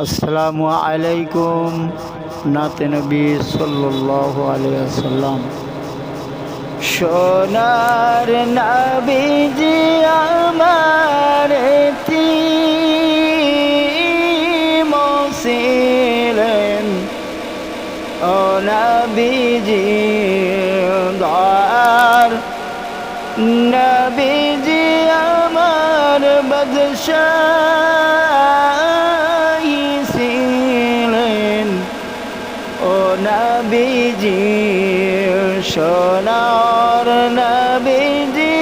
আসসালামু আলাইকুম। নাতে নবী সাল্লাল্লাহু আলাইহি ওয়াসাল্লাম। সোনার নবীজি আমার এতিম ছিলেন, ও নবীজি দয়ার নবীজি আমার বাদশাহী ছিলেন, ও নবীজি সোনার নবীজি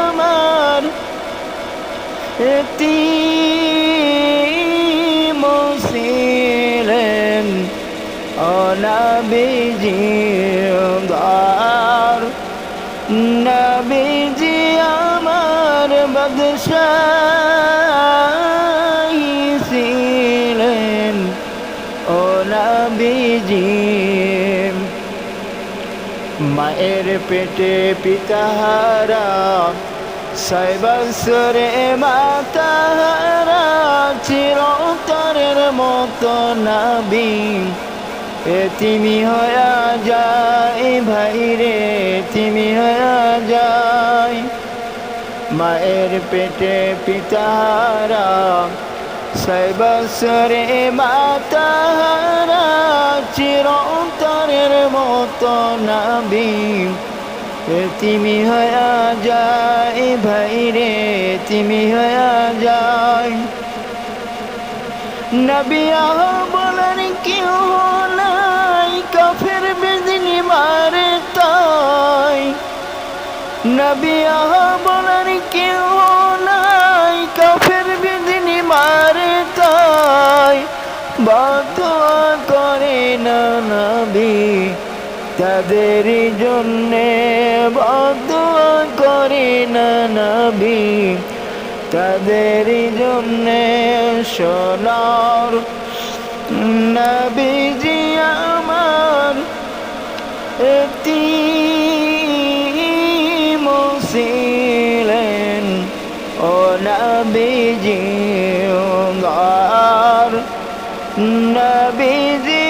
আমার এতিম ছিলেন, ও নবীজি দয়ার নবীজি আমার বাদশাহী ছিলেন, ও নবীজি মায়ের পেটে পিতাহারা 6 বছরে মাতাহারা চিরতরের মতো নবী এতিমি হয়ে যায়, ভাইরে এতিমি হয়ে যায়। মায়ের পেটে পিতাহারা 6 বছরে মাতাহারা চিরতরের মতো নবী এতিমি হয়ে যায়, ভাইরে এতিমি হয়ে যায়। নবী বলার কেউ নাই, কাফের বিজলি মারে তাই। নবী বলার কেউ নাই, কাফের বিজলি মারে তাই। বদুয়া করে না নবী তাদের জন্যে, বদুয়া করে না নবী তাদের জন্যে। সোনার নবীজি আমার এতিম ছিলেন, ও নবীজি দয়ার নবীজি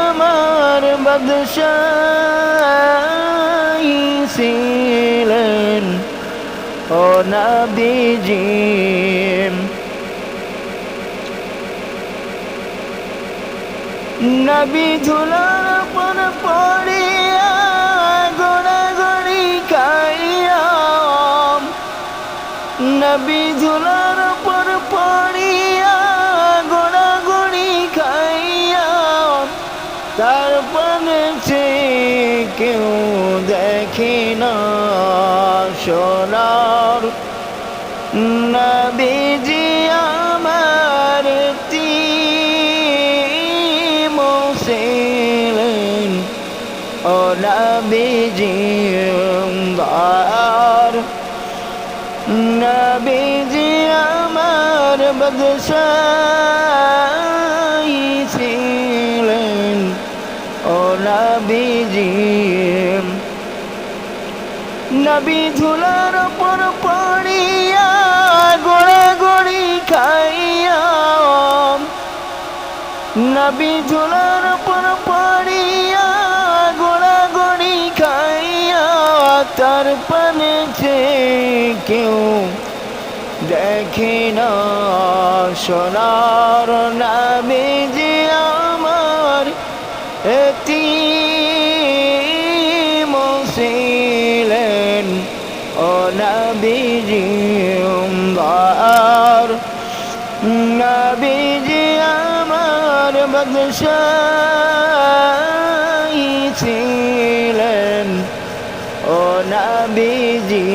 আমার বাদশাহী ছিলেন, ও নবীজি নবী ধুলার পর পড়িয়া গোড়াগড়ি খাইয়া, নবী ধুলার পর পড়িয়া গোড়াগড়ি খাইয়া, তার পানে কেউ দেখে না। সোনার নবীজি আমার এতিম ছিলেন, ও নবীজি দয়ার নবীজি আমার বাদশাহী ছিলেন, ও নবীজি নবী ধুলার পর পড়িয়া গোড়াগড়ি খাইয়া, নবী ধুলার পর পড়িয়া গোড়াগড়ি খাইয়া, তার পানে কেউ দেখে না। সোনার নবীজি আমার এতিম ছিলেন, ও নবীজি দয়ার নবীজি আমার বাদশাহী ছিলেন, ও নবীজি